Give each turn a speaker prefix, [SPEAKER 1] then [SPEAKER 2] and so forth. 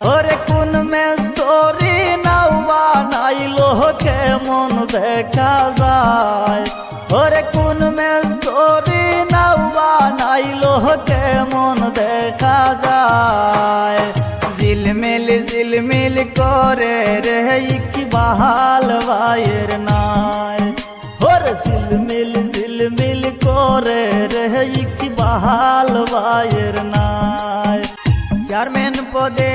[SPEAKER 1] ওরে কোন মেস্তরি নাও বানাইলো কেমন দেখা যায়, ওরে কোন মেস্তরি নাও বানাইলো কেমন দেখা যায়। ঝিলমিল করে রে ইকবাল ভাইয়ের নাই, ওরে ঝিলমিল করে রে ইকবাল ভাইয়ের নাই। চেয়ারম্যান পদে